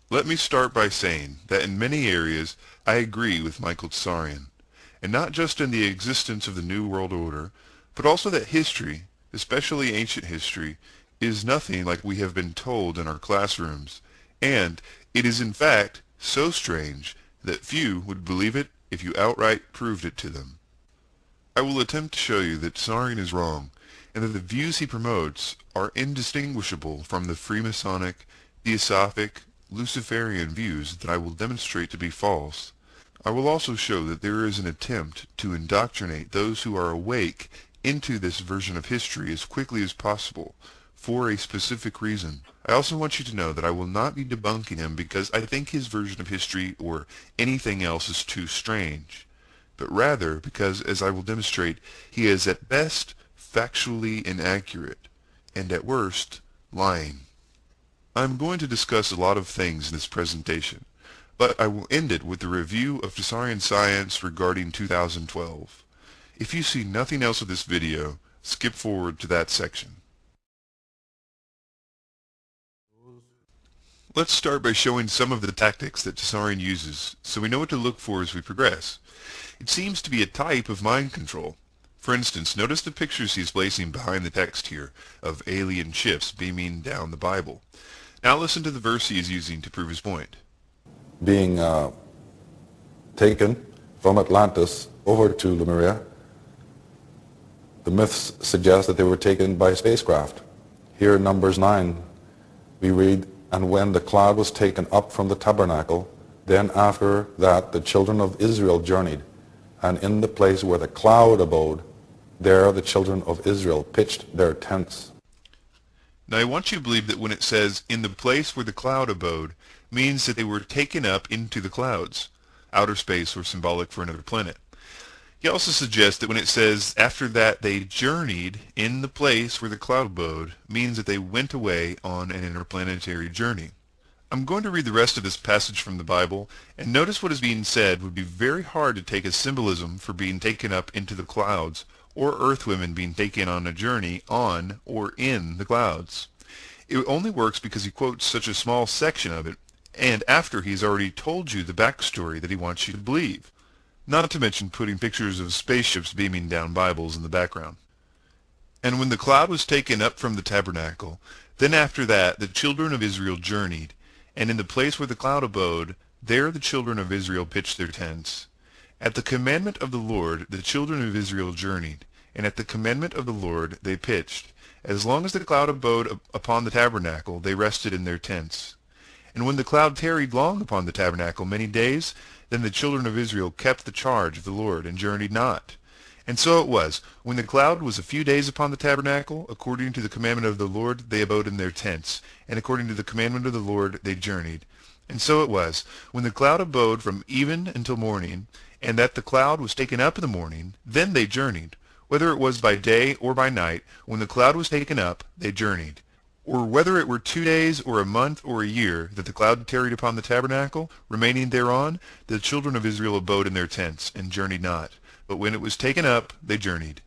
Let me start by saying that in many areas I agree with Michael Tsarion, and not just in the existence of the New World Order, but also that history, especially ancient history, is nothing like we have been told in our classrooms, and it is in fact so strange that few would believe it if you outright proved it to them. I will attempt to show you that Tsarion is wrong, and that the views he promotes are indistinguishable from the Freemasonic, Theosophic, Luciferian views that I will demonstrate to be false. I will also show that there is an attempt to indoctrinate those who are awake into this version of history as quickly as possible, for a specific reason. I also want you to know that I will not be debunking him because I think his version of history or anything else is too strange, but rather because, as I will demonstrate, he is at best factually inaccurate, and at worst, lying. I'm going to discuss a lot of things in this presentation, but I will end it with a review of tSORRY-ON science regarding 2012. If you see nothing else of this video, skip forward to that section. Let's start by showing some of the tactics that tSORRY-ON uses, so we know what to look for as we progress. It seems to be a type of mind control. For instance, notice the pictures he's placing behind the text here of alien ships beaming down the Bible. Now listen to the verse he is using to prove his point. Being taken from Atlantis over to Lemuria, the myths suggest that they were taken by spacecraft. Here in Numbers 9, we read, "And when the cloud was taken up from the tabernacle, then after that the children of Israel journeyed, and in the place where the cloud abode, there the children of Israel pitched their tents." Now I want you to believe that when it says, "in the place where the cloud abode," means that they were taken up into the clouds. Outer space or symbolic for another planet. He also suggests that when it says, "after that they journeyed in the place where the cloud abode," means that they went away on an interplanetary journey. I'm going to read the rest of this passage from the Bible, and notice what is being said would be very hard to take as symbolism for being taken up into the clouds, or earthwomen being taken on a journey on or in the clouds. It only works because he quotes such a small section of it, and after he's already told you the backstory that he wants you to believe, not to mention putting pictures of spaceships beaming down Bibles in the background. "And when the cloud was taken up from the tabernacle, then after that the children of Israel journeyed, and in the place where the cloud abode, there the children of Israel pitched their tents. At the commandment of the Lord the children of Israel journeyed, and at the commandment of the Lord they pitched. As long as the cloud abode upon the tabernacle, they rested in their tents. And when the cloud tarried long upon the tabernacle many days, then the children of Israel kept the charge of the Lord, and journeyed not. And so it was, when the cloud was a few days upon the tabernacle, according to the commandment of the Lord they abode in their tents, and according to the commandment of the Lord they journeyed. And so it was, when the cloud abode from even until morning, and that the cloud was taken up in the morning, then they journeyed. Whether it was by day or by night, when the cloud was taken up, they journeyed. Or whether it were 2 days, or a month, or a year, that the cloud tarried upon the tabernacle, remaining thereon, the children of Israel abode in their tents, and journeyed not. But when it was taken up, they journeyed."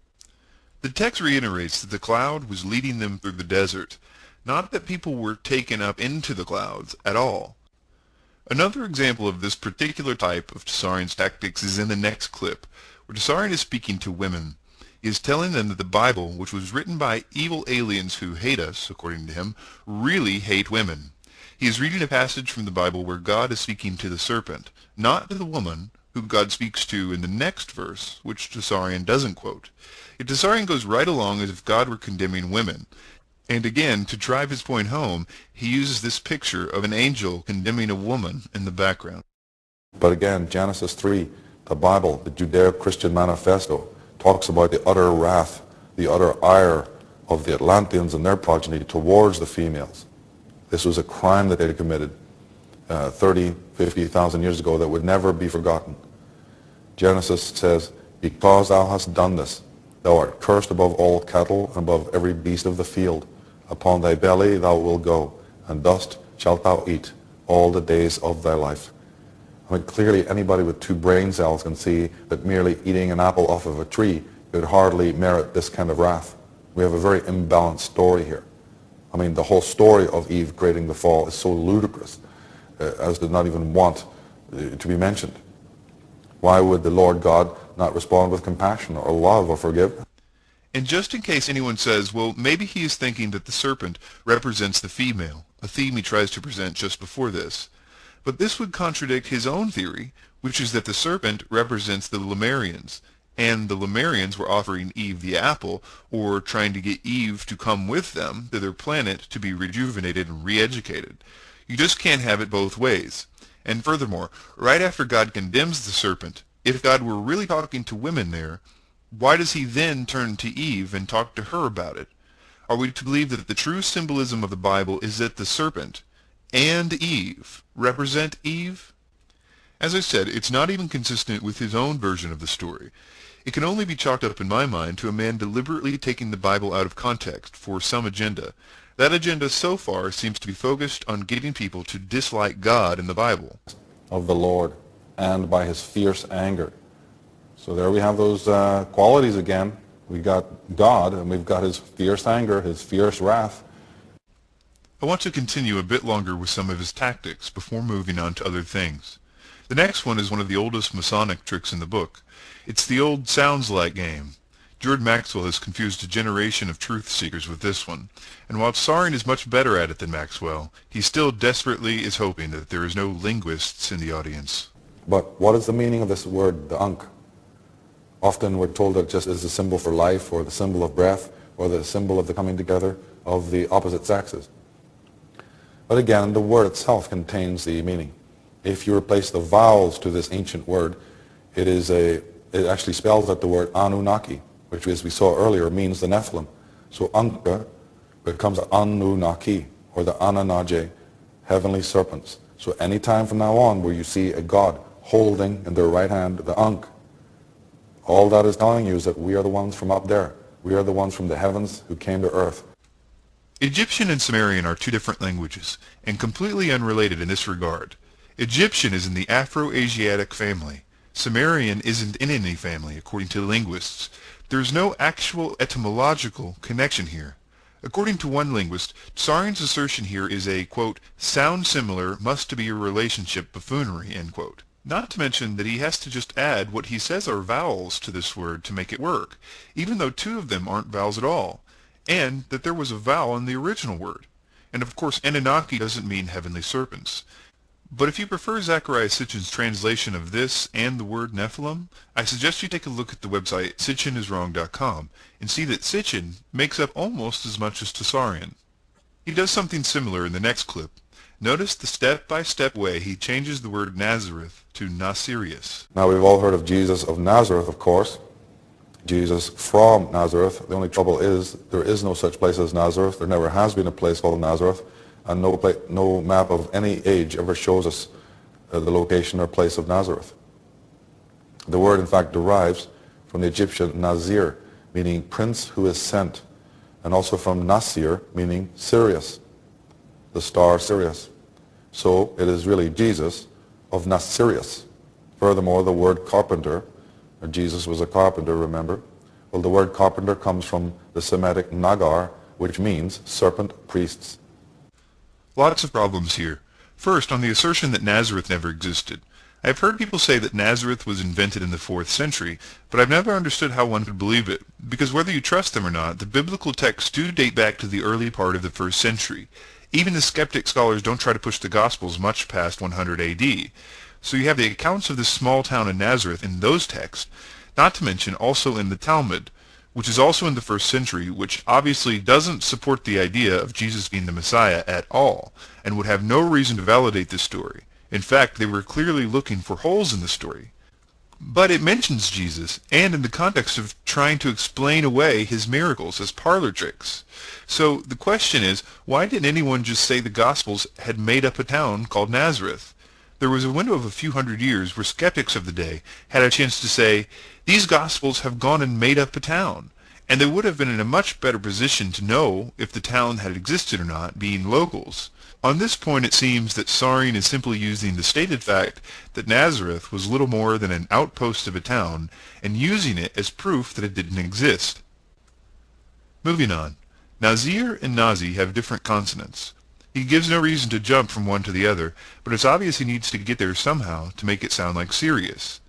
The text reiterates that the cloud was leading them through the desert, not that people were taken up into the clouds at all. Another example of this particular type of tSORRY-ON's tactics is in the next clip, where tSORRY-ON is speaking to women. He is telling them that the Bible, which was written by evil aliens who hate us, according to him, really hate women. He is reading a passage from the Bible where God is speaking to the serpent, not to the woman, who God speaks to in the next verse, which tSORRY-ON doesn't quote. Yet tSORRY-ON goes right along as if God were condemning women. And again, to drive his point home, he uses this picture of an angel condemning a woman in the background. But again, Genesis 3, the Bible, the Judeo-Christian manifesto, talks about the utter wrath, the utter ire of the Atlanteans and their progeny towards the females. This was a crime that they had committed 30, 50,000 years ago that would never be forgotten. Genesis says, "Because thou hast done this, thou art cursed above all cattle and above every beast of the field. Upon thy belly thou wilt go, and dust shalt thou eat all the days of thy life." I mean, clearly anybody with 2 brain cells can see that merely eating an apple off of a tree could hardly merit this kind of wrath. We have a very imbalanced story here. I mean, the whole story of Eve creating the fall is so ludicrous as to not even want to be mentioned. Why would the Lord God not respond with compassion or love or forgiveness? And just in case anyone says, well, maybe he is thinking that the serpent represents the female, a theme he tries to present just before this. But this would contradict his own theory, which is that the serpent represents the Lemurians, and the Lemurians were offering Eve the apple, or trying to get Eve to come with them to their planet to be rejuvenated and re-educated. You just can't have it both ways. And furthermore, right after God condemns the serpent, if God were really talking to women there, why does he then turn to Eve and talk to her about it? Are we to believe that the true symbolism of the Bible is that the serpent and Eve represent Eve? As I said, it's not even consistent with his own version of the story. It can only be chalked up in my mind to a man deliberately taking the Bible out of context for some agenda. That agenda so far seems to be focused on getting people to dislike God and the Bible. Of the Lord, and by his fierce anger. So there we have those qualities again. We got God, and we've got his fierce anger, his fierce wrath. I want to continue a bit longer with some of his tactics before moving on to other things. The next one is one of the oldest Masonic tricks in the book. It's the old sounds like game. George Maxwell has confused a generation of truth seekers with this one, and while Tsarion is much better at it than Maxwell, he still desperately is hoping that there is no linguists in the audience. But what is the meaning of this word, the Ankh? Often we're told that it just is the symbol for life, or the symbol of breath, or the symbol of the coming together of the opposite sexes. But again, the word itself contains the meaning. If you replace the vowels to this ancient word, it actually spells out the word Anunnaki, which, as we saw earlier, means the Nephilim. So Ankha becomes Anunnaki, or the Ananaje, heavenly serpents. So any time from now on where you see a god holding in their right hand the Ankh, all that is telling you is that we are the ones from up there. We are the ones from the heavens who came to earth. Egyptian and Sumerian are two different languages, and completely unrelated in this regard. Egyptian is in the Afro-Asiatic family. Sumerian isn't in any family, according to linguists. There is no actual etymological connection here. According to one linguist, Tsarion's assertion here is a, quote, sound similar must be a relationship buffoonery, end quote. Not to mention that he has to just add what he says are vowels to this word to make it work, even though two of them aren't vowels at all, and that there was a vowel in the original word. And of course Anunnaki doesn't mean heavenly serpents. But if you prefer Zecharia Sitchin's translation of this and the word Nephilim, I suggest you take a look at the website sitchiniswrong.com and see that Sitchin makes up almost as much as Tsarion. He does something similar in the next clip. Notice the step-by-step way he changes the word Nazareth to Nasirius. Now we've all heard of Jesus of Nazareth, of course. Jesus from Nazareth. The only trouble is there is no such place as Nazareth. There never has been a place called Nazareth. And no map of any age ever shows us the location or place of Nazareth. The word, in fact, derives from the Egyptian Nazir, meaning prince who is sent, and also from Nasir, meaning Sirius, the star Sirius. So it is really Jesus of Nasirius. Furthermore, the word carpenter, Jesus was a carpenter, remember? Well, the word carpenter comes from the Semitic nagar, which means serpent priests. Lots of problems here. First, on the assertion that Nazareth never existed. I've heard people say that Nazareth was invented in the 4th century, but I've never understood how one could believe it, because whether you trust them or not, the biblical texts do date back to the early part of the 1st century. Even the skeptic scholars don't try to push the Gospels much past 100 AD. So you have the accounts of this small town in Nazareth in those texts, not to mention also in the Talmud, which is also in the 1st century, which obviously doesn't support the idea of Jesus being the Messiah at all, and would have no reason to validate this story. In fact, they were clearly looking for holes in the story. But it mentions Jesus, and in the context of trying to explain away his miracles as parlor tricks. So the question is, why didn't anyone just say the Gospels had made up a town called Nazareth? There was a window of a few hundred years where skeptics of the day had a chance to say, these Gospels have gone and made up a town, and they would have been in a much better position to know if the town had existed or not, being locals. On this point it seems that Tsarion is simply using the stated fact that Nazareth was little more than an outpost of a town, and using it as proof that it didn't exist. Moving on. Nazir and Nazi have different consonants. He gives no reason to jump from one to the other, but it's obvious he needs to get there somehow to make it sound like Sirius.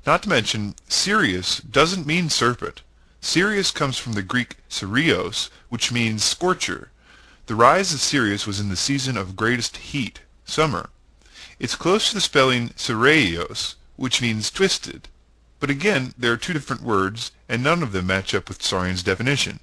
Not to mention, Sirius doesn't mean serpent. Sirius comes from the Greek Sirios, which means scorcher. The rise of Sirius was in the season of greatest heat, summer. It's close to the spelling Sirios, which means twisted. But again, there are two different words, and none of them match up with Tsarion's definition.